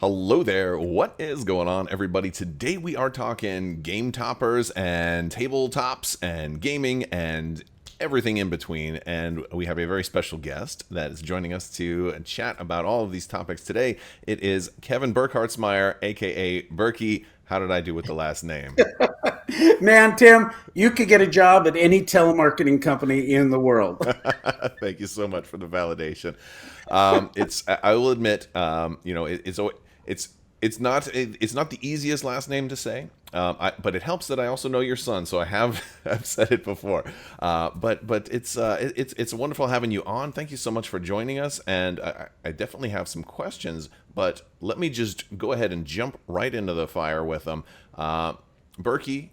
Hello there. What is going on, everybody? Today we are talking game toppers and tabletops and gaming and everything in between. And we have a very special guest that is joining us to chat about all of these topics today. It is Kevin Burkhardsmeier, aka Burky. How did I do with the last name? Man, Tim, you could get a job at any telemarketing company in the world. Thank you so much for the validation. I will admit, it's not the easiest last name to say, but it helps that I also know your son, so I've said it before. But it's wonderful having you on. Thank you so much for joining us, and I definitely have some questions. But let me just go ahead and jump right into the fire with them. Burky,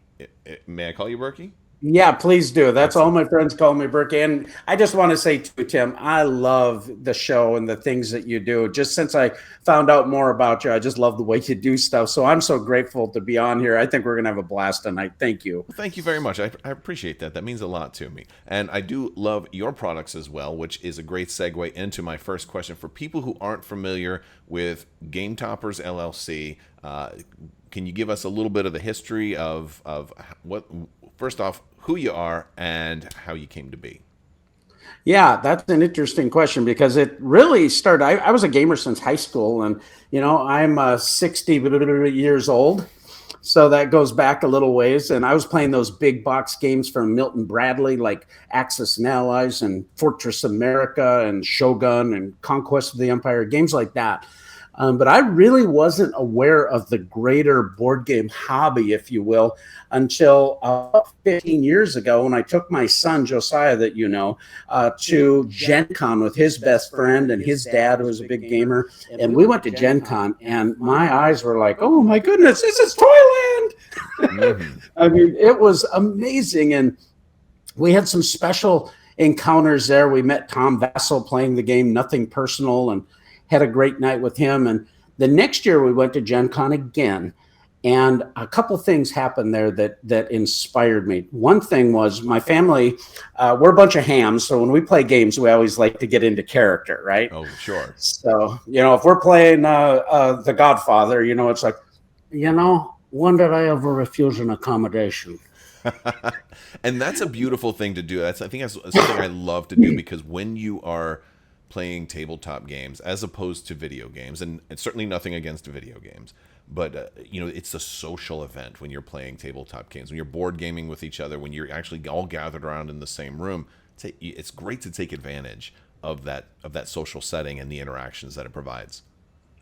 may I call you Burky? Yeah, please do. That's all Excellent. my friends call me, Burke. And I just want to say too, Tim, I love the show and the things that you do. Just since I found out more about you, I just love the way you do stuff. So I'm so grateful to be on here. I think we're going to have a blast tonight. Thank you. Well, thank you very much. I appreciate that. That means a lot to me. And I do love your products as well, which is a great segue into my first question. For people who aren't familiar with Gametoppers LLC, can you give us a little bit of the history of what, first off, who you are and how you came to be? Yeah, that's an interesting question because it really started. I was a gamer since high school, and I'm 60 years old, so that goes back a little ways. And I was playing those big box games from Milton Bradley, like Axis and Allies, and Fortress America, and Shogun, and Conquest of the Empire, games like that. But I really wasn't aware of the greater board game hobby, if you will, until 15 years ago when I took my son, Josiah, that to Gen Con with his best friend and his dad, who was a big gamer. And we went to Gen Con, and my eyes were like, oh my goodness, this is Toyland. Mm-hmm. I mean, it was amazing. And we had some special encounters there. We met Tom Vassell playing the game Nothing Personal, and had a great night with him. And the next year we went to Gen Con again. And a couple things happened there that inspired me. One thing was my family, we're a bunch of hams. So when we play games, we always like to get into character, right? Oh, sure. So, if we're playing The Godfather, it's like, when did I ever refuse an accommodation? And that's a beautiful thing to do. I think that's something I love to do, because when you are playing tabletop games as opposed to video games, and it's certainly nothing against video games, but it's a social event when you're playing tabletop games, when you're board gaming with each other, when you're actually all gathered around in the same room. It's great to take advantage of that social setting and the interactions that it provides.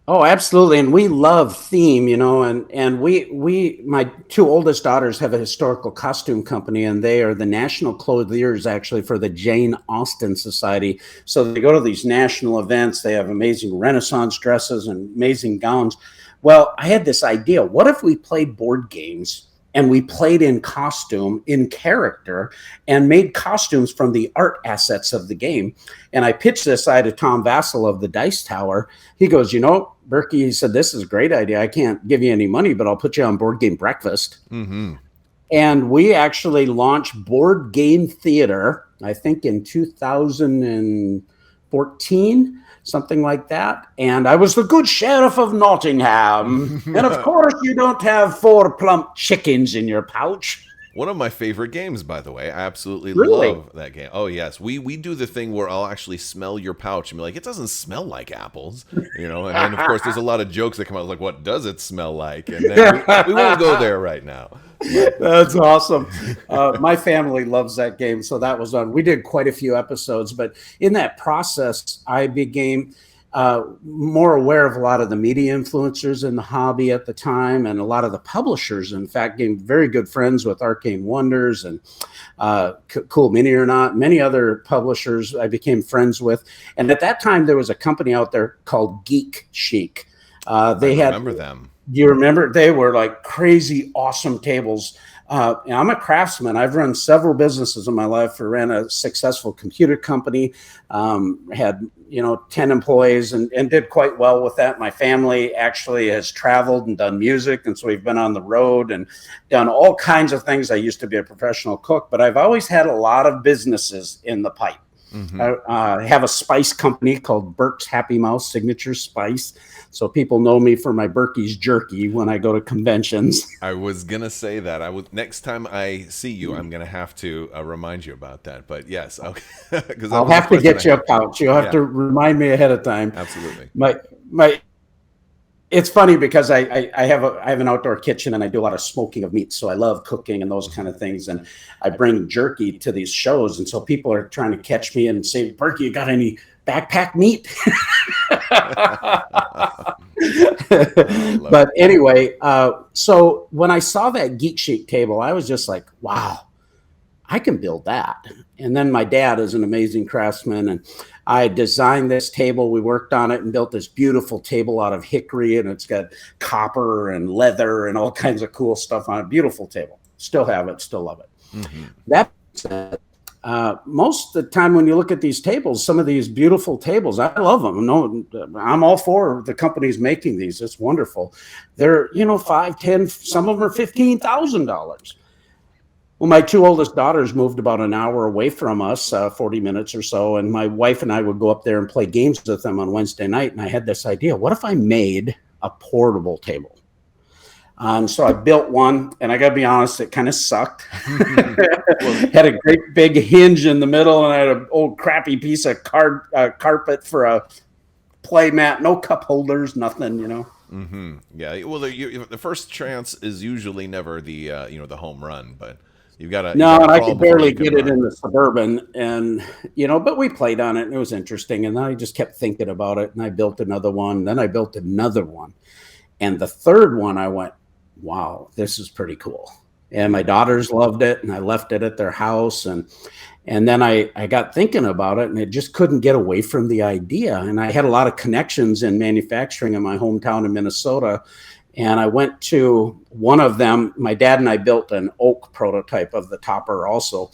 Oh, absolutely. And we love theme, and we my two oldest daughters have a historical costume company, and they are the national clothiers actually for the Jane Austen Society. So they go to these national events. They have amazing Renaissance dresses and amazing gowns. Well, I had this idea. What if we played board games and we played in costume, in character, and made costumes from the art assets of the game? And I pitched this idea to Tom Vassell of the Dice Tower. He goes, Berkey, he said, this is a great idea. I can't give you any money, but I'll put you on Board Game Breakfast. Mm-hmm. And we actually launched Board Game Theater, I think in 2014, something like that. And I was the good sheriff of Nottingham. And of course, you don't have 4 plump chickens in your pouch. One of my favorite games, by the way. I absolutely Really? love that game. Oh, yes. We do the thing where I'll actually smell your pouch and be like, it doesn't smell like apples. And then, of course, there's a lot of jokes that come out like, what does it smell like? And then we won't go there right now. That's awesome. My family loves that game. So that was on. We did quite a few episodes. But in that process, I became more aware of a lot of the media influencers in the hobby at the time, and a lot of the publishers. In fact, became very good friends with Arcane Wonders and Cool Mini or Not, many other publishers I became friends with. And at that time, there was a company out there called Geek Chic. I remember them. Do you remember? They were like crazy, awesome tables. I'm a craftsman. I've run several businesses in my life. I ran a successful computer company, had 10 employees, and did quite well with that. My family actually has traveled and done music, and so we've been on the road and done all kinds of things. I used to be a professional cook, but I've always had a lot of businesses in the pipe. I have a spice company called Burke's Happy Mouse Signature Spice. So people know me for my Burky's jerky when I go to conventions. I was gonna say that. Next time I see you, I'm gonna have to remind you about that. But yes, okay, because I'll have to get you a pouch. You'll have to remind me ahead of time. Absolutely. My It's funny because I have an outdoor kitchen and I do a lot of smoking of meat. So I love cooking and those kind of things. And I bring jerky to these shows. And so people are trying to catch me and say, Burky, you got any backpack meat? But anyway, so when I saw that Geek Chic table, I was just like, wow, I can build that. And then my dad is an amazing craftsman, and I designed this table. We worked on it and built this beautiful table out of hickory, and it's got copper and leather and all kinds of cool stuff on it. Beautiful table. Still have it, still love it. Mm-hmm. That said, most of the time when you look at these tables, some of these beautiful tables, I love them. No, I'm all for the companies making these. It's wonderful. They're, $5, $10, some of them are $15,000. Well, my two oldest daughters moved about an hour away from us, 40 minutes or so. And my wife and I would go up there and play games with them on Wednesday night. And I had this idea, what if I made a portable table? So I built one, and I got to be honest, it kind of sucked. Had a great big hinge in the middle, and I had an old crappy piece of carpet for a play mat, no cup holders, nothing, Mm-hmm. Yeah. Well, the first chance is usually never the the home run, but you've got to. No, and I could barely get it in the Suburban, and but we played on it, and it was interesting. And then I just kept thinking about it, and I built another one. Then I built another one, and the third one, I went, wow, this is pretty cool. And my daughters loved it, and I left it at their house. And then I got thinking about it, and it just couldn't get away from the idea. And I had a lot of connections in manufacturing in my hometown in Minnesota. And I went to one of them. My dad and I built an oak prototype of the topper also.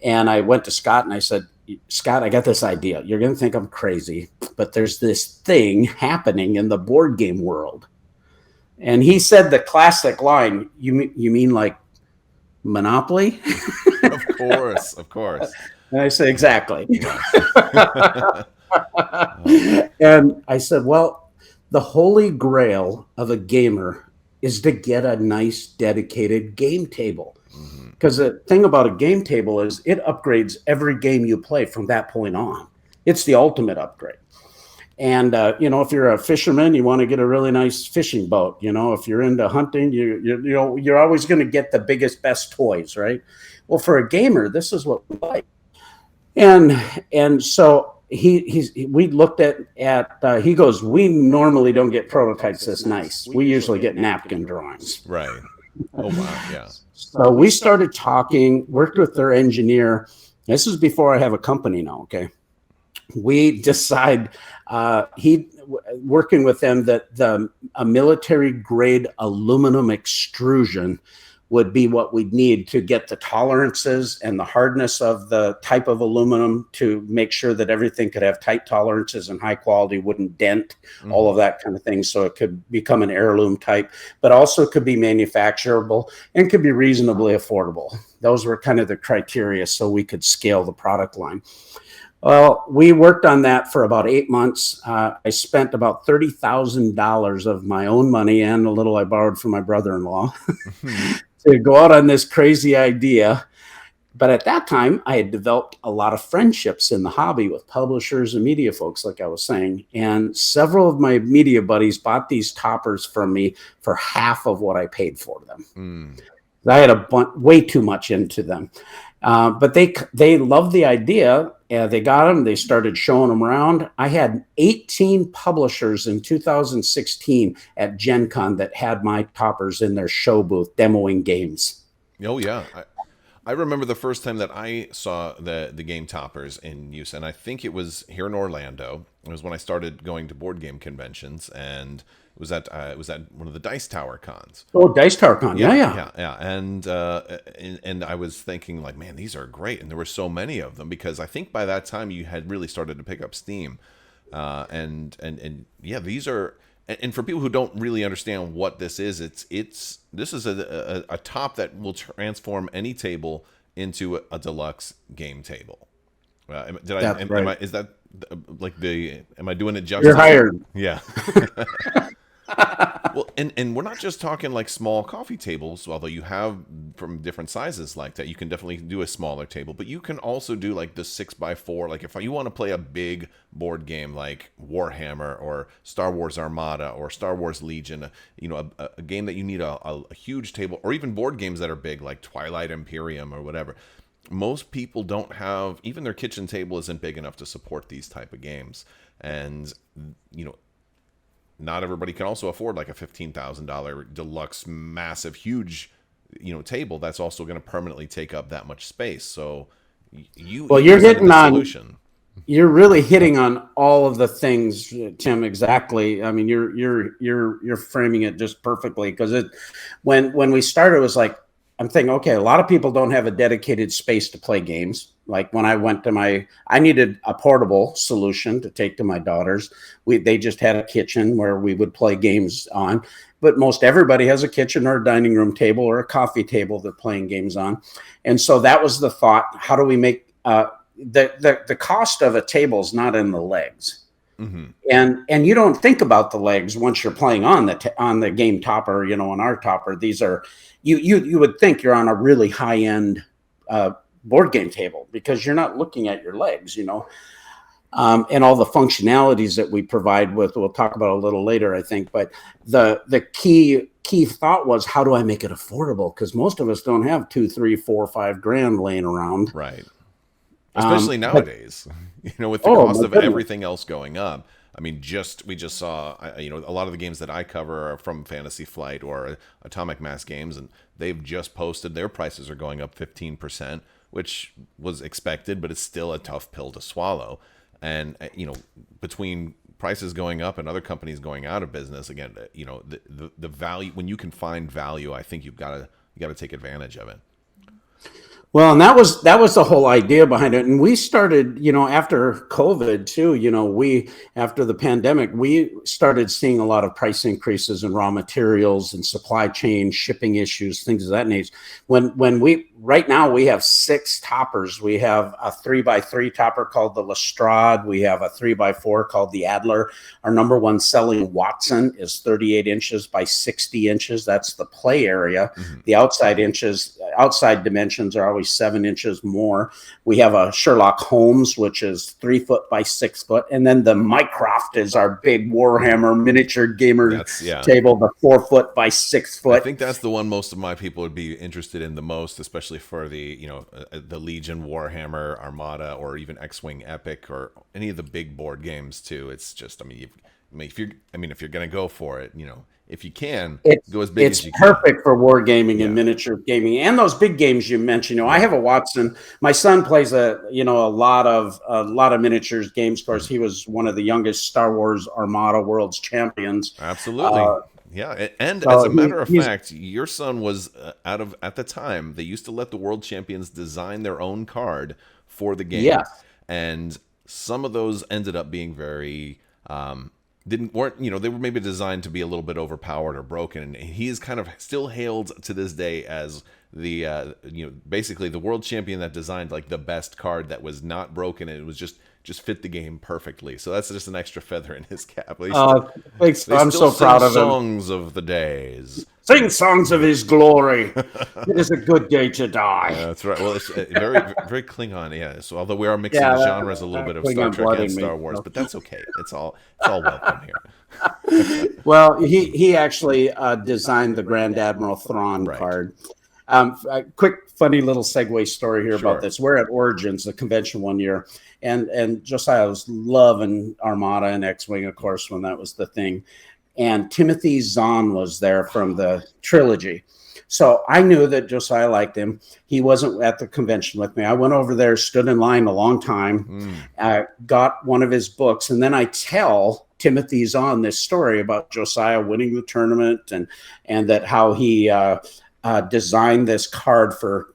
And I went to Scott and I said, Scott, I got this idea. You're going to think I'm crazy, but there's this thing happening in the board game world. And he said the classic line, you mean like Monopoly? Of course. And I said, exactly. And I said, well, the holy grail of a gamer is to get a nice dedicated game table. Because the thing about a game table is it upgrades every game you play from that point on. It's the ultimate upgrade. And, if you're a fisherman, you want to get a really nice fishing boat. If you're into hunting, you're always going to get the biggest, best toys, right? Well, for a gamer, this is what we like. And so we looked at he goes, we normally don't get prototypes this nice. We usually get napkin drawings. Right. Oh, wow. Yeah. So we started talking, worked with their engineer. This is before I have a company now. Okay. We decide working with them that a military grade aluminum extrusion would be what we'd need to get the tolerances and the hardness of the type of aluminum to make sure that everything could have tight tolerances and high quality, wouldn't dent, all of that kind of thing. So it could become an heirloom type, but also could be manufacturable and could be reasonably affordable. Those were kind of the criteria so we could scale the product line. Well, we worked on that for about 8 months. I spent about $30,000 of my own money and a little I borrowed from my brother-in-law to go out on this crazy idea. But at that time, I had developed a lot of friendships in the hobby with publishers and media folks, like I was saying. And several of my media buddies bought these toppers from me for half of what I paid for them. I had way too much into them. But they loved the idea. They got them. They started showing them around. I had 18 publishers in 2016 at Gen Con that had my toppers in their show booth demoing games. Oh, yeah. I remember the first time that I saw the Gametoppers in use, and I think it was here in Orlando. It was when I started going to board game conventions, and it was at one of the Dice Tower cons. Oh, Dice Tower Con, yeah. And I was thinking, like, man, these are great, and there were so many of them because I think by that time you had really started to pick up steam, and yeah, these are. And for people who don't really understand what this is, this is a top that will transform any table into a deluxe game table. Did I? That's right. Is that like the? Am I doing it You're justice? hired. Yeah. Well, and we're not just talking like small coffee tables, although you have from different sizes like that. You can definitely do a smaller table, but you can also do like the 6x4. Like if you want to play a big board game like Warhammer or Star Wars Armada or Star Wars Legion, a game that you need a huge table, or even board games that are big like Twilight Imperium or whatever. Most people don't have, even their kitchen table isn't big enough to support these type of games. And not everybody can also afford like a $15,000 deluxe, massive, huge, table that's also going to permanently take up that much space. So Well, you presented the solution. you're really hitting on all of the things, Tim. Exactly. I mean, you're framing it just perfectly, because when we started, it was like, I'm thinking, okay, a lot of people don't have a dedicated space to play games. Like when I went to I needed a portable solution to take to my daughters. They just had a kitchen where we would play games on, but most everybody has a kitchen or a dining room table or a coffee table they're playing games on. And so that was the thought. How do we make the cost of a table is not in the legs. Mm-hmm. And you don't think about the legs once you're playing on the game topper, on our topper. These are, you would think you're on a really high end board game table, because you're not looking at your legs, and all the functionalities that we provide we'll talk about a little later, I think. But the key thought was, how do I make it affordable? Because most of us don't have $2, $3, $4, $5 laying around. Right. Especially nowadays, with the cost of everything else going up. I mean, we just saw, a lot of the games that I cover are from Fantasy Flight or Atomic Mass Games, and they've just posted their prices are going up 15%, which was expected, but it's still a tough pill to swallow. And, between prices going up and other companies going out of business, again, the value, when you can find value, I think you got to take advantage of it. Well, and that was the whole idea behind it. And we started, after COVID too, after the pandemic, we started seeing a lot of price increases in raw materials and supply chain, shipping issues, things of that nature. Right now we have 6 toppers. We have a 3x3 topper called the Lestrade. We have a 3x4 called the Adler. Our number one selling Watson is 38 inches by 60 inches. That's the play area. Mm-hmm. The outside dimensions are always 7 inches more. We have a Sherlock Holmes, which is 3 foot by 6 foot. And then the Mycroft is our big Warhammer miniature gamer table, the 4 foot by 6 foot. I think that's the one most of my people would be interested in the most, especially for the, the Legion, Warhammer, Armada, or even X-Wing Epic, or any of the big board games too. It's just, if you're going to go for it, if you can, go as big as you can. It's perfect for war gaming and miniature gaming, and those big games you mentioned. I have a Watson. My son plays a lot of miniatures games. Of course, he was one of the youngest Star Wars Armada World's champions. Absolutely. Yeah, and as a matter of fact, your son was at the time, they used to let the world champions design their own card for the game. Yeah. And some of those ended up being very they were maybe designed to be a little bit overpowered or broken, and he is kind of still hailed to this day as the basically the world champion that designed like the best card that was not broken, and it was just fit the game perfectly. So that's just an extra feather in his cap. I'm so proud of him. Songs of the days. Sing songs of his glory. It is a good day to die. Yeah, that's right. Well, it's very, very Klingon. Yeah. So although we are mixing the genres a little bit of Star Trek and Star Wars, but that's okay. It's all welcome here. Well, he actually designed the Grand Admiral Thrawn card. A quick, funny little segue story here about this. We're at Origins, the convention one year, and Josiah was loving Armada and X-Wing, of course, when that was the thing. And Timothy Zahn was there from the trilogy. So I knew that Josiah liked him. He wasn't at the convention with me. I went over there, stood in line a long time, got one of his books, and then I tell Timothy Zahn this story about Josiah winning the tournament and that how he designed this card for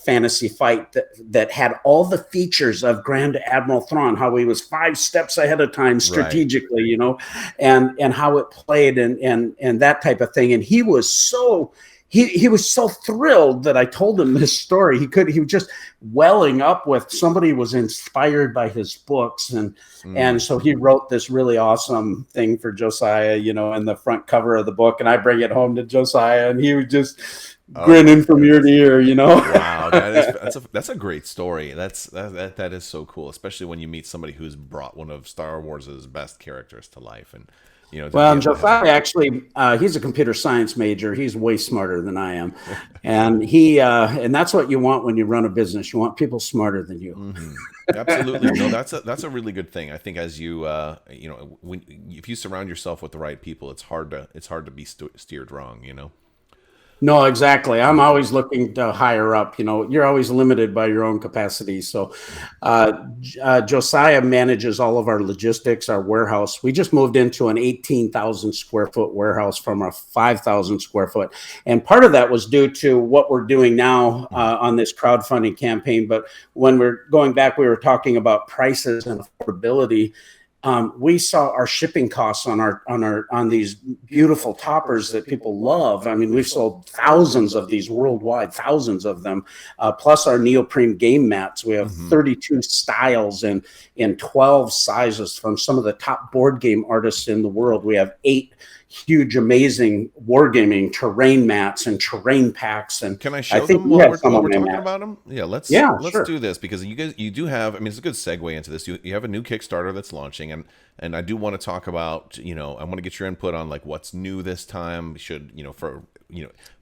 Fantasy Fight that had all the features of Grand Admiral Thrawn, how he was 5 steps ahead of time strategically, and how it played and that type of thing. And he was so he was so thrilled that I told him this story. He was just welling up with somebody was inspired by his books, and so he wrote this really awesome thing for Josiah, you know, in the front cover of the book, and I bring it home to Josiah, and he was just grinning from ear to ear, you know. Wow, that's a great story. That is so cool, especially when you meet somebody who's brought one of Star Wars's best characters to life, and you know. Well, and Josiah actually, he's a computer science major. He's way smarter than I am, and and that's what you want when you run a business. You want people smarter than you. Mm-hmm. Absolutely, no. That's a really good thing. I think as you you know, if you surround yourself with the right people, it's hard to be steered wrong. You know. No, exactly. I'm always looking to higher up. You know, you're always limited by your own capacity. So, Josiah manages all of our logistics, our warehouse. We just moved into an 18,000 square foot warehouse from a 5,000 square foot. And part of that was due to what we're doing now on this crowdfunding campaign. But when we're going back, we were talking about prices and affordability. We saw our shipping costs on these beautiful toppers that people love. I mean, we've sold thousands of these worldwide, thousands of them, plus our neoprene game mats. We have 32 styles and in 12 sizes from some of the top board game artists in the world. We have 8 huge, amazing wargaming terrain mats and terrain packs. And can I show them while we're talking about them? Yeah, let's sure. do this, because you do have. I mean, it's a good segue into this. You have a new Kickstarter that's launching, and I do want to talk about. You know, I want to get your input on like what's new this time. Should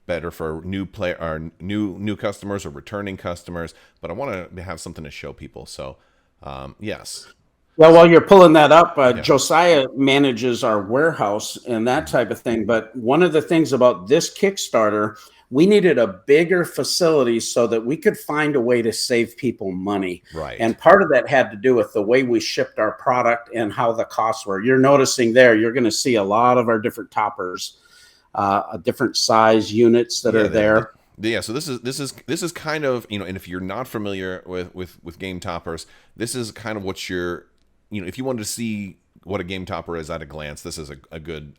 better for new player or new customers or returning customers, but I want to have something to show people. So, yes. Well, while you're pulling that up, Josiah manages our warehouse and that type of thing. But one of the things about this Kickstarter, we needed a bigger facility so that we could find a way to save people money. Right. And part of that had to do with the way we shipped our product and how the costs were. You're noticing there, you're going to see a lot of our different toppers, different size units that are there. Yeah, so this is kind of, you know, and if you're not familiar with Gametoppers, this is kind of what you're. You know, if you wanted to see what a game topper is at a glance, this is a good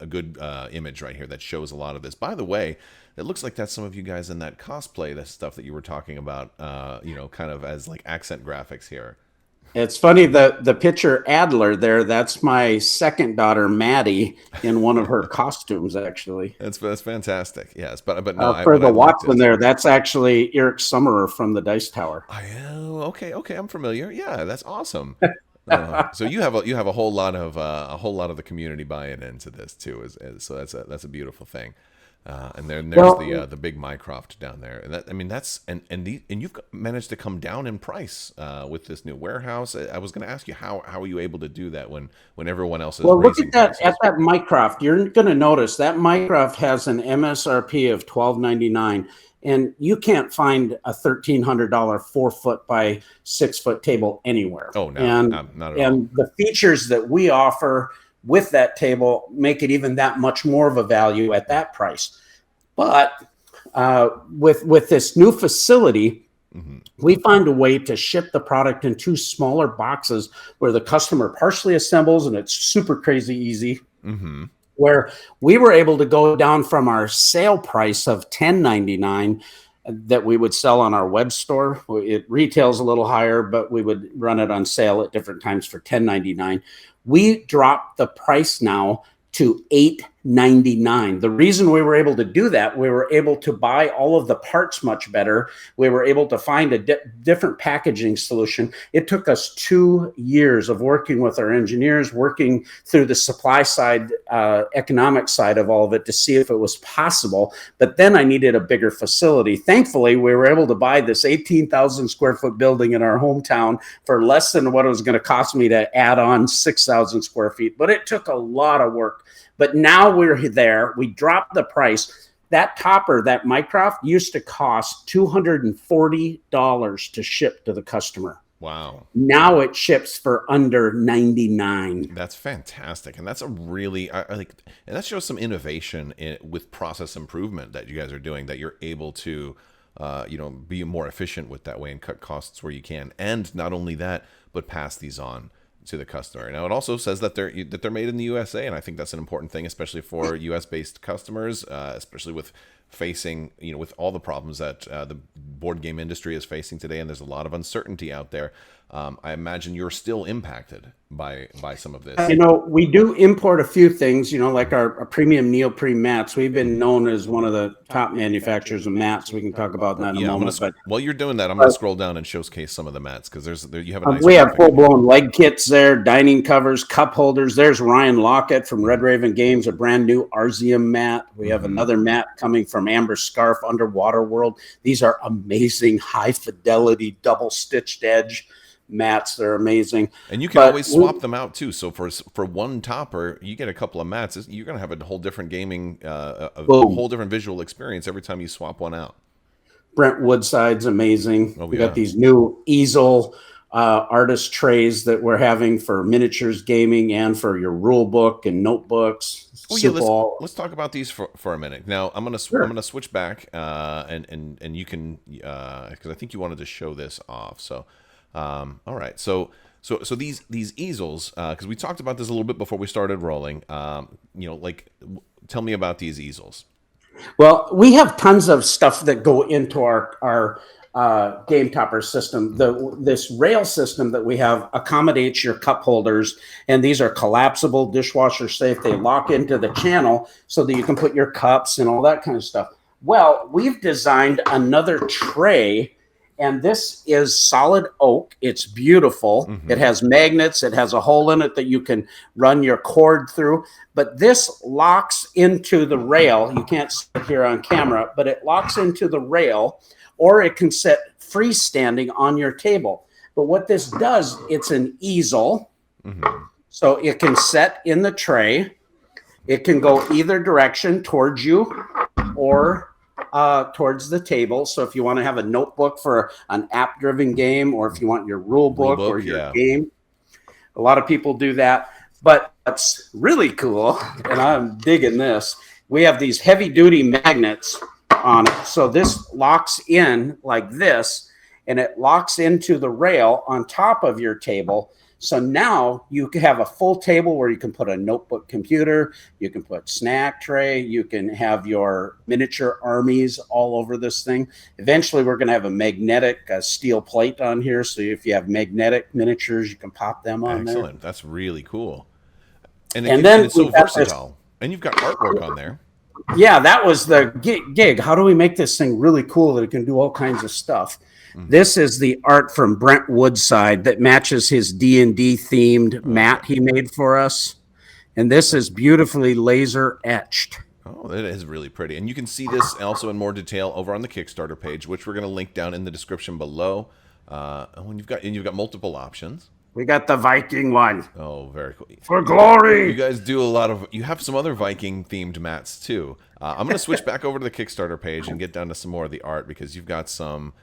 image right here that shows a lot of this. By the way, it looks like that's some of you guys in that cosplay, that stuff that you were talking about, you know, kind of as like accent graphics here. It's funny, the picture Adler there, that's my second daughter, Maddie, in one of her costumes, actually. That's fantastic. Yes, but no. For the Watchman there, that's actually Eric Summerer from the Dice Tower. Oh, okay, I'm familiar. Yeah, that's awesome. So you have a whole lot of the community buying into this too, so that's a beautiful thing. And there's the big Mycroft down there, and that, I mean, that's and you've managed to come down in price with this new warehouse. I was going to ask you how are you able to do that when everyone else is raising prices? At that Mycroft, you're going to notice that Mycroft has an MSRP of $12.99. And you can't find a $1,300 4-foot by 6-foot table anywhere. Oh, no, not at all. And the features that we offer with that table make it even that much more of a value at that price. But with this new facility, we find a way to ship the product in 2 smaller boxes where the customer partially assembles, and it's super crazy easy. Where we were able to go down from our sale price of $10.99 that we would sell on our web store. It retails a little higher, but we would run it on sale at different times for $10.99. We dropped the price now to $8.99. The reason we were able to do that, we were able to buy all of the parts much better. We were able to find a different packaging solution. It took us 2 years of working with our engineers, working through the supply side, economic side of all of it to see if it was possible. But then I needed a bigger facility. Thankfully, we were able to buy this 18,000 square foot building in our hometown for less than what it was going to cost me to add on 6,000 square feet. But it took a lot of work. But now we're there. We dropped the price. That topper, that Mycroft, used to cost $240 to ship to the customer. Wow. Now it ships for under $99. That's fantastic. And that's a really, and that shows some innovation with process improvement that you guys are doing, that you're able to, be more efficient with that way and cut costs where you can. And not only that, but pass these on. to the customer. Now, it also says that they're made in the USA, and I think that's an important thing, especially for US based customers, especially with facing, with all the problems that the board game industry is facing today, and there's a lot of uncertainty out there. I imagine you're still impacted by some of this. We do import a few things, like our premium neoprene mats. We've been known as one of the top manufacturers of mats. We can talk about that in a moment. While you're doing that, I'm going to scroll down and showcase some of the mats, because you have a nice. We have full-blown leg kits there, dining covers, cup holders. There's Ryan Lockett from Red Raven Games, a brand new Arzium mat. We have another mat coming from Amber Scarf, Underwater World. These are amazing, high-fidelity, double-stitched edge mats. They're amazing, and you can always swap them out too. So for one topper, you get a couple of mats. You're going to have a whole different gaming, a whole different visual experience every time you swap one out. Brent Woodside's amazing. We got these new easel artist trays that we're having for miniatures gaming and for your rule book and notebooks. Let's talk about these for a minute. Now I'm gonna switch back and you can because I think you wanted to show this off. So. All right. So these easels, because we talked about this a little bit before we started rolling. Tell me about these easels. Well, we have tons of stuff that go into our Gametoppers system. This rail system that we have accommodates your cup holders, and these are collapsible, dishwasher safe. They lock into the channel so that you can put your cups and all that kind of stuff. Well, we've designed another tray. And this is solid oak. It's beautiful. It has magnets. It has a hole in it that you can run your cord through. But this locks into the rail. You can't see it here on camera, but it locks into the rail, or it can sit freestanding on your table. But what this does, it's an easel. So it can set in the tray. It can go either direction towards you or towards the table. So if you want to have a notebook for an app-driven game, or if you want your rule book or your game, a lot of people do that. But what's really cool, and I'm digging this, we have these heavy-duty magnets on it. So this locks in like this, and it locks into the rail on top of your table. So now you can have a full table where you can put a notebook computer, you can put snack tray, you can have your miniature armies all over this thing. Eventually, we're going to have a magnetic steel plate on here. So if you have magnetic miniatures, you can pop them on there. Excellent. That's really cool. And it's so versatile. And you've got artwork on there. Yeah, that was the gig. How do we make this thing really cool that it can do all kinds of stuff? This is the art from Brent Woodside that matches his D&D themed mat he made for us. And this is beautifully laser etched. Oh, it is really pretty. And you can see this also in more detail over on the Kickstarter page, which we're going to link down in the description below. And you've got multiple options. We got the Viking one. Oh, very cool. For glory. You guys do you have some other Viking themed mats too. I'm going to switch back over to the Kickstarter page and get down to some more of the art, because you've got some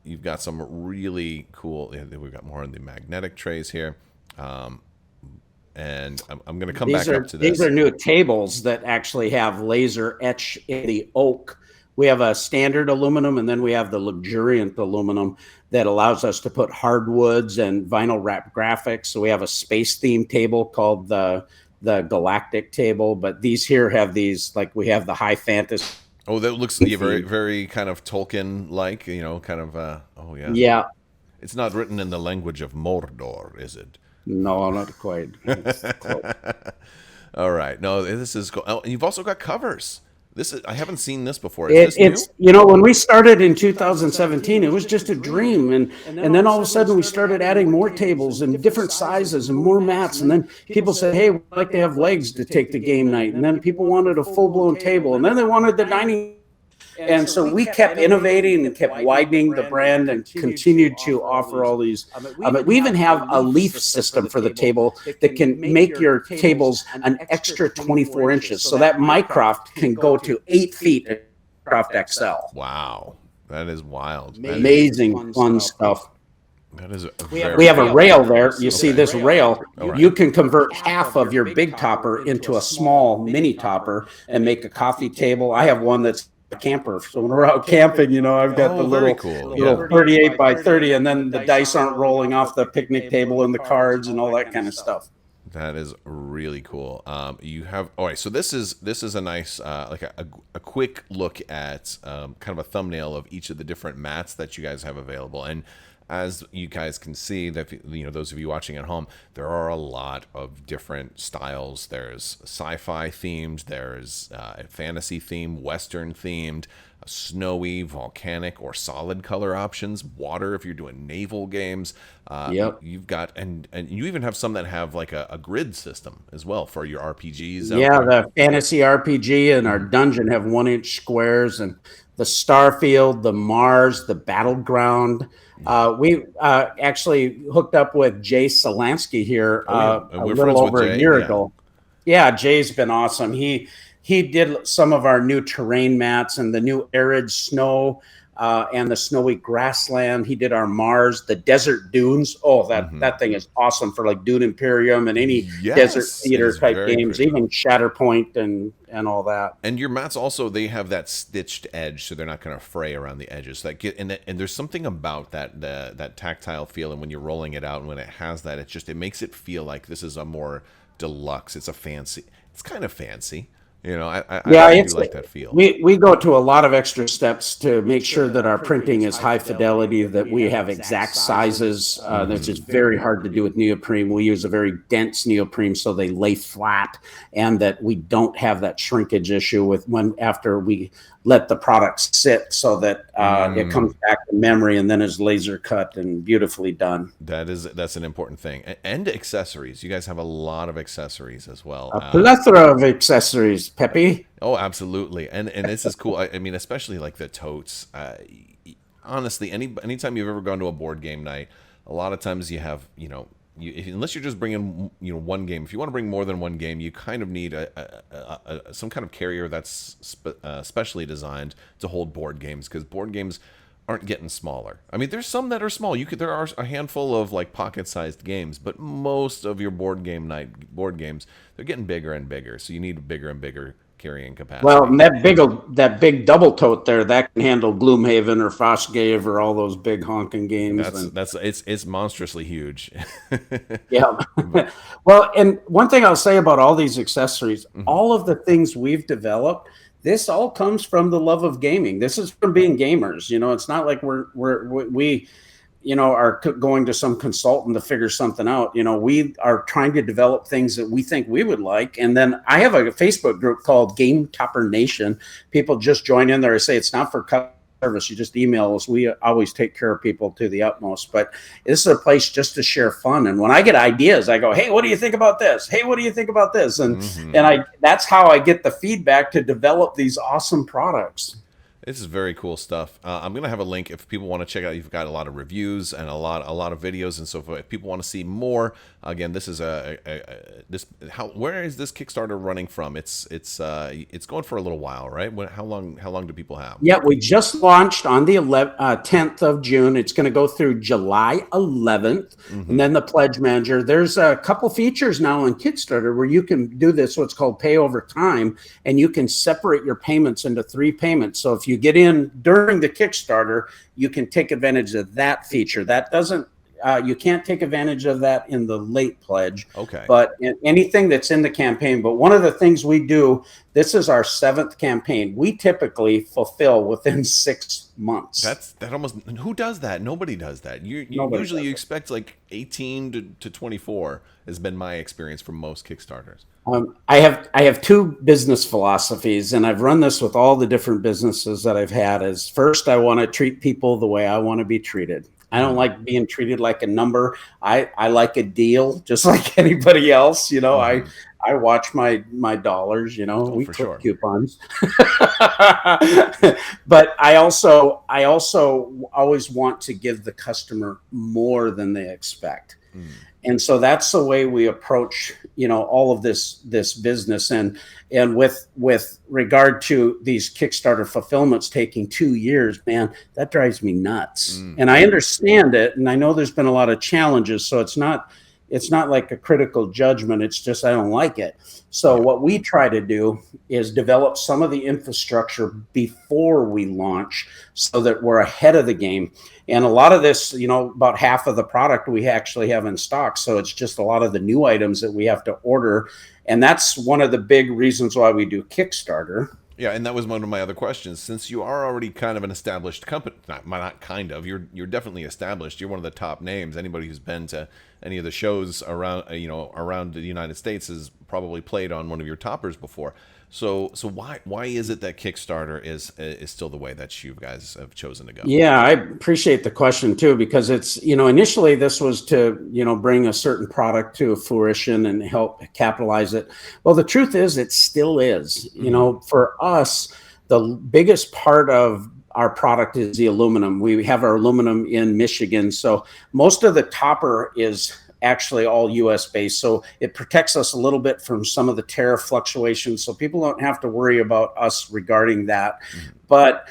really cool. We've got more on the magnetic trays here. And I'm going to come back up to this. These are new tables that actually have laser etch in the oak. We have a standard aluminum, and then we have the luxuriant aluminum that allows us to put hardwoods and vinyl wrap graphics. So we have a space themed table called the Galactic table. But these here have these, like we have the high fantasy. Oh, that looks very, very kind of Tolkien-like, kind of. Oh yeah. Yeah. It's not written in the language of Mordor, is it? No, not quite. All right. No, this is cool. Oh, and you've also got covers. I haven't seen this before. It's new? When we started in 2017, it was just a dream, and then all of a sudden we started adding more tables and different sizes and more mats, and then people said, "Hey, we'd like to have legs to take the game night," and then people wanted a full-blown table, and then they wanted the dining. And so we kept innovating and kept widening the brand and continued to offer all these. We even have a leaf system for the table that can make your tables an extra 24 inches. So that Mycroft can go to 8 feet at Mycroft XL. Wow. That is wild. Amazing fun stuff. That is we have a rail there. You see this rail, you can convert half of your big topper into a small mini topper and make a coffee table. I have one that's camper. So when we're out camping, you know, I've got the very little cool. little 38 by 30, and then the dice aren't rolling off the picnic table and the cards and all that kind of stuff. That is really cool. You have all right. So this is a nice like a quick look at kind of a thumbnail of each of the different mats that you guys have available. And as you guys can see, that you know, those of you watching at home, there are a lot of different styles. There's sci-fi themed, there's fantasy themed, Western themed, snowy, volcanic, or solid color options. Water if you're doing naval games. Yep. You've got and you even have some that have like a grid system as well for your RPGs. Yeah, the fantasy RPG and our dungeon have 1-inch squares, and the Starfield, the Mars, the Battleground. We actually hooked up with Jay Solansky here a little over a year ago. Yeah, Jay's been awesome. He did some of our new terrain mats and the new arid snow and the snowy grassland. He did our Mars, the desert dunes. Oh, that thing is awesome for like Dune Imperium and any desert theater type games, pretty. Even Shatterpoint and all that. And your mats also, they have that stitched edge, so they're not going to fray around the edges. So and there's something about that tactile feel, and when you're rolling it out and when it has that, it makes it feel like this is a more deluxe. It's kind of fancy. You know, I do like that feel. We go to a lot of extra steps to make sure that our printing is high fidelity, that we have exact sizes. That's just very hard to do with neoprene. We use a very dense neoprene so they lay flat, and that we don't have that shrinkage issue with after we let the product sit, so that it comes back to memory and then is laser cut and beautifully done. That's an important thing. And accessories. You guys have a lot of accessories as well. A plethora of accessories, Peppy. Oh, absolutely. And this is cool. I mean, especially like the totes. Honestly, anytime you've ever gone to a board game night, a lot of times you have, you know, unless you're just bringing, you know, one game. If you want to bring more than one game, you kind of need some kind of carrier that's specially designed to hold board games, because board games aren't getting smaller. I mean, there's some that are small. There are a handful of like pocket-sized games, but most of your board games, they're getting bigger and bigger. So you need a bigger and bigger carrying capacity. Well, and that big double tote there, that can handle Gloomhaven or Frostgrave or all those big honking games. It's monstrously huge. Yeah. Well, and one thing I'll say about all these accessories, all of the things we've developed, this all comes from the love of gaming. This is from being gamers. You know, it's not like we you know, are going to some consultant to figure something out. You know, we are trying to develop things that we think we would like. And then I have a Facebook group called Gametopper Nation. People just join in there. I say it's not for service. You just email us. We always take care of people to the utmost. But this is a place just to share fun. And when I get ideas, I go, hey, what do you think about this? Hey, what do you think about this? And that's how I get the feedback to develop these awesome products. This is very cool stuff. I'm going to have a link if people want to check out. You've got a lot of reviews and a lot of videos and so forth. If people want to see more, again, this is where is this Kickstarter running from? It's going for a little while, right? How long do people have? Yeah, we just launched on the 10th of June. It's going to go through July 11th, and then the pledge manager. There's a couple features now on Kickstarter where you can do this, what's called pay over time, and you can separate your payments into 3 payments. So if you get in during the Kickstarter, you can take advantage of that feature. That doesn't, you can't take advantage of that in the late pledge. Okay. But anything that's in the campaign. But one of the things we do, this is our 7th campaign. We typically fulfill within 6 months. That almost, who does that? Nobody does that. Usually you expect like 18 to 24 has been my experience for most Kickstarters. I have 2 business philosophies, and I've run this with all the different businesses that I've had. Is first, I want to treat people the way I want to be treated. I don't like being treated like a number. I like a deal, just like anybody else. You know, I watch my dollars. You know, we put coupons. But I also always want to give the customer more than they expect. And so that's the way we approach, you know, all of this business. And with regard to these Kickstarter fulfillments taking 2 years, man, that drives me nuts. And I understand it. And I know there's been a lot of challenges. So it's not it's not like a critical judgment. It's just I don't like it. So what we try to do is develop some of the infrastructure before we launch so that we're ahead of the game. And a lot of this, about half of the product we actually have in stock. So it's just a lot of the new items that we have to order. And that's one of the big reasons why we do Kickstarter. Yeah, and that was one of my other questions. Since you are already kind of an established company, not kind of, you're definitely established. You're one of the top names. Anybody who's been to any of the shows around, around the United States has probably played on one of your toppers before. So why is it that Kickstarter is still the way that you guys have chosen to go? Yeah, I appreciate the question too, because it's, initially this was to, bring a certain product to fruition and help capitalize it. Well, the truth is it still is. For us, the biggest part of our product is the aluminum. We have our aluminum in Michigan. So most of the topper is actually all US based. So it protects us a little bit from some of the tariff fluctuations. So people don't have to worry about us regarding that. But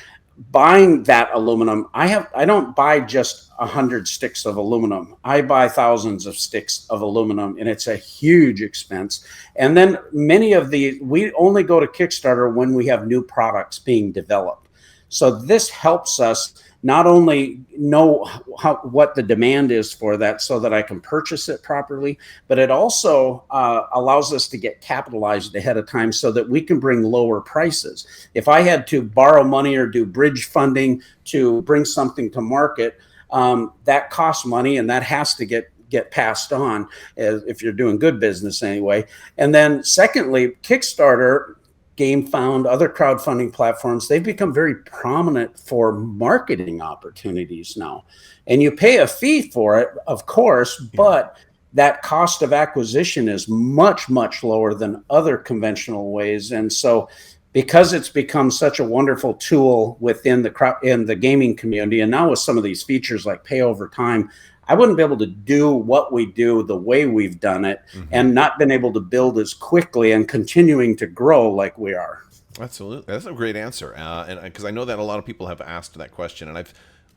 buying that aluminum, I don't buy just 100 sticks of aluminum. I buy thousands of sticks of aluminum, and it's a huge expense. And then we only go to Kickstarter when we have new products being developed. So this helps us not only know what the demand is for that so that I can purchase it properly, but it also allows us to get capitalized ahead of time so that we can bring lower prices. If I had to borrow money or do bridge funding to bring something to market, that costs money, and that has to get passed on if you're doing good business anyway. And then secondly, Kickstarter, GameFound, other crowdfunding platforms, they've become very prominent for marketing opportunities now. And you pay a fee for it, of course, but that cost of acquisition is much, much lower than other conventional ways. And so because it's become such a wonderful tool within the gaming community, and now with some of these features like pay over time, I wouldn't be able to do what we do the way we've done it and not been able to build as quickly and continuing to grow like we are. Absolutely. That's a great answer. And because I know that a lot of people have asked that question, and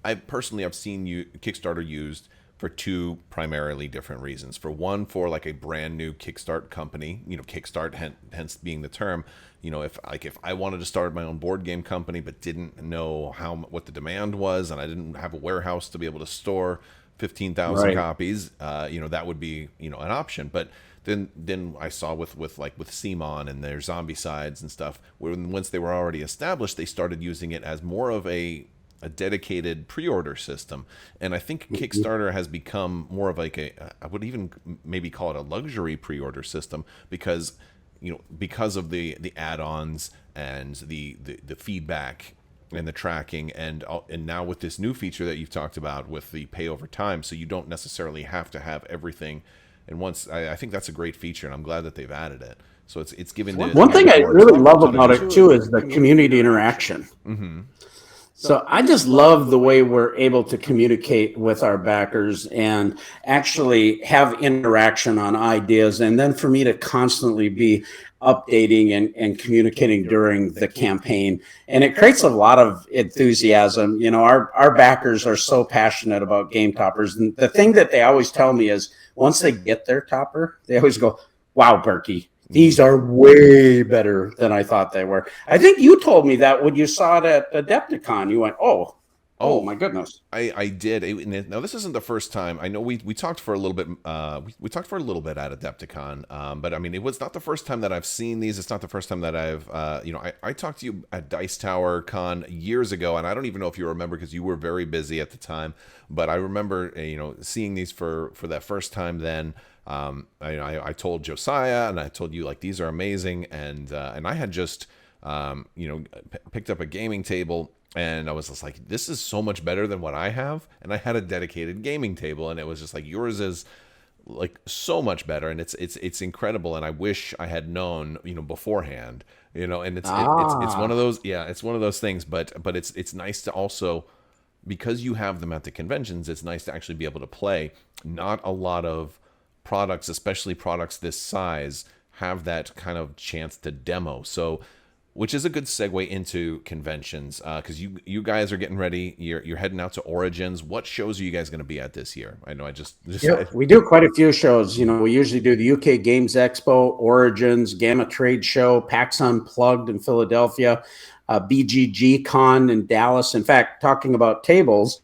I've personally seen Kickstarter used for two primarily different reasons. For one, for like a brand new Kickstart company, Kickstart hence being the term. If I wanted to start my own board game company but didn't know what the demand was, and I didn't have a warehouse to be able to store 15,000 copies, that would be, an option. But then I saw with CMON and their zombie sides and stuff, once they were already established, they started using it as more of a dedicated pre-order system. And I think Kickstarter has become more of like I would even maybe call it a luxury pre-order system because of the add-ons and the feedback and the tracking, and now with this new feature that you've talked about with the pay over time, so you don't necessarily have to have everything. And I think that's a great feature, and I'm glad that they've added it. So it's given one thing I really love about it too is the community interaction. So I just love the way we're able to communicate with our backers and actually have interaction on ideas, and then for me to constantly be updating and communicating during the campaign. And it creates a lot of enthusiasm. Our backers are so passionate about Gametoppers. And the thing that they always tell me is once they get their topper, they always go, "Wow, Burky, these are way better than I thought they were." I think you told me that when you saw it at Adepticon, you went, Oh my goodness! I did. Now this isn't the first time. I know we talked for a little bit. We talked for a little bit at Adepticon, but I mean it was not the first time that I've seen these. It's not the first time that I've I talked to you at Dice Tower Con years ago, and I don't even know if you remember because you were very busy at the time. But I remember seeing these for that first time then. I told Josiah and I told you these are amazing, and I had just picked up a gaming table. And I was just like, this is so much better than what I have. And I had a dedicated gaming table, and it was just like, yours is so much better, and it's incredible. And I wish I had known, beforehand, and it's one of those, it's one of those things. But it's nice to also, because you have them at the conventions, it's nice to actually be able to play. Not a lot of products, especially products this size, have that kind of chance to demo. So which is a good segue into conventions, because you guys are getting ready. You're heading out to Origins. What shows are you guys going to be at this year? I know I just Yep, we do quite a few shows. We usually do the UK Games Expo, Origins, Gamma Trade Show, PAX Unplugged in Philadelphia, BGG Con in Dallas. In fact, talking about tables,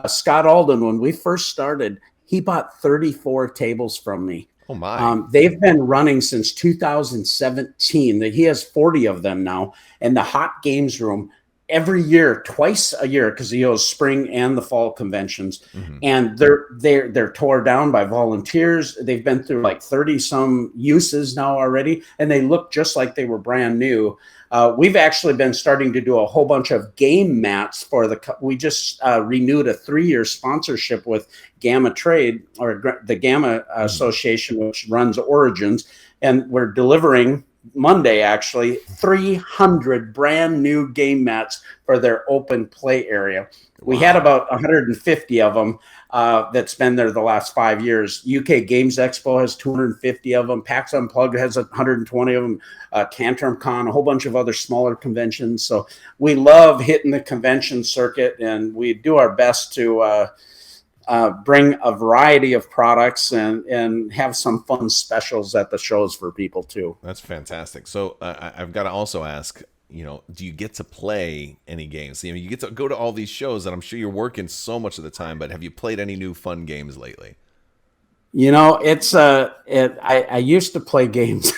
Scott Alden, when we first started, he bought 34 tables from me. Oh my! They've been running since 2017. That he has 40 of them now, and the Hot Games Room every year, twice a year, because he goes spring and the fall conventions, and they're tore down by volunteers. They've been through like 30 some uses now already, and they look just like they were brand new. We've actually been starting to do a whole bunch of game mats for we just renewed a 3-year sponsorship with Gamma Trade, or the Gamma Association, which runs Origins, and we're delivering Monday actually 300 brand new game mats for their open play area. We had about 150 of them that's been there the last 5 years. UK Games Expo has 250 of them. PAX Unplugged has 120 of them. Tantrum Con, a whole bunch of other smaller conventions. So we love hitting the convention circuit, and we do our best to bring a variety of products and have some fun specials at the shows for people too. That's fantastic. So I've got to also ask, do you get to play any games? You get to go to all these shows, and I'm sure you're working so much of the time, but have you played any new fun games lately? I used to play games.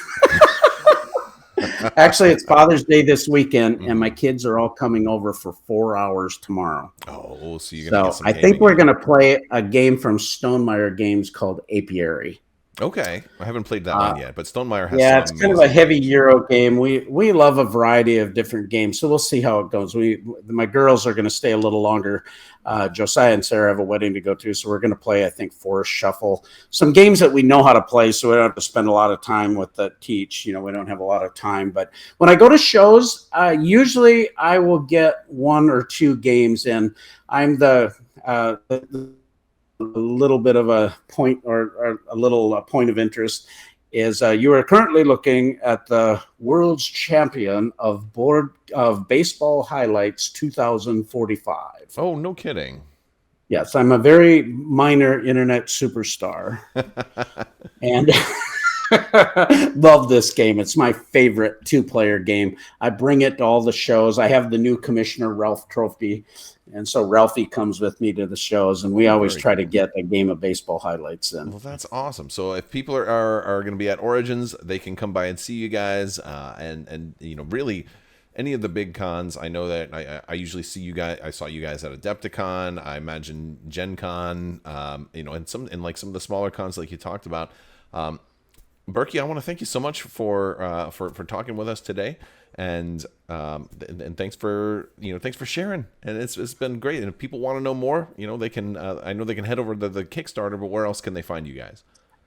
Actually, it's Father's Day this weekend, and my kids are all coming over for 4 hours tomorrow. Oh, so you're gonna get some I think we're going to play a game from Stonemaier Games called Apiary. Okay, I haven't played that one yet, but Stonemaier has. Yeah, it's kind of a heavy Euro game. We love a variety of different games, so we'll see how it goes. My girls are going to stay a little longer. Josiah and Sarah have a wedding to go to, so we're going to play, I think, Forest Shuffle, some games that we know how to play, so we don't have to spend a lot of time with the teach. We don't have a lot of time. But when I go to shows, usually I will get 1 or 2 games in. I'm the a little bit of a point, or a little point of interest is you are currently looking at the world's champion of baseball highlights 2045. Oh, no kidding. Yes, I'm a very minor internet superstar and love this game. It's my favorite 2-player game. I bring it to all the shows. I have the new Commissioner Ralph trophy. And so Ralphie comes with me to the shows, and we always try to get a game of baseball highlights in. Well, that's awesome. So if people are going to be at Origins, they can come by and see you guys, and really any of the big cons. I know that I usually see you guys. I saw you guys at Adepticon. I imagine Gen Con, and some of the smaller cons like you talked about. Burky, I want to thank you so much for talking with us today. And thanks for sharing, and it's been great. And if people want to know more, they can I know they can head over to the Kickstarter, but where else can they find you guys?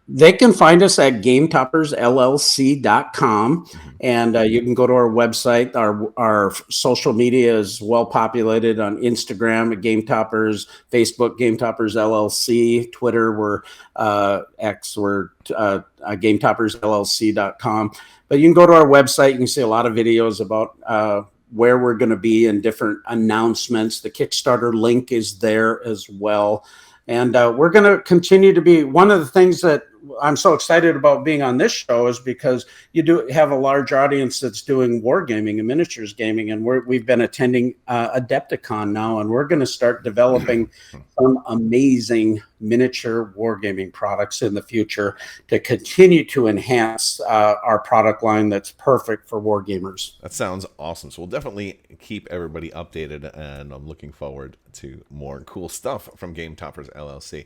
They can find us at GametoppersLLC.com, and you can go to our website. Our social media is well populated on Instagram at Gametoppers, Facebook Gametoppers LLC, Twitter we're GametoppersLLC.com. But you can go to our website. You can see a lot of videos about where we're going to be and different announcements. The Kickstarter link is there as well. And we're going to continue to be one of the things that I'm so excited about being on this show is because you do have a large audience that's doing wargaming and miniatures gaming, and we've been attending Adepticon now, and we're going to start developing some amazing miniature wargaming products in the future to continue to enhance our product line that's perfect for wargamers. That sounds awesome. So we'll definitely keep everybody updated, and I'm looking forward to more cool stuff from Gametoppers LLC.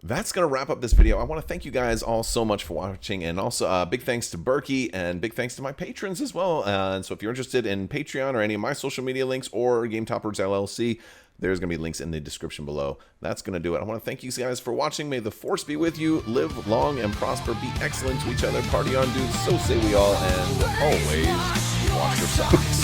That's going to wrap up this video. I want to thank you guys all so much for watching, and also big thanks to Burky, and big thanks to my patrons as well. And so if you're interested in Patreon or any of my social media links or Gametoppers LLC, there's going to be links in the description below. That's going to do it. I want to thank you guys for watching. May the force be with you. Live long and prosper. Be excellent to each other. Party on, dudes. So say we all. And always watch your socks.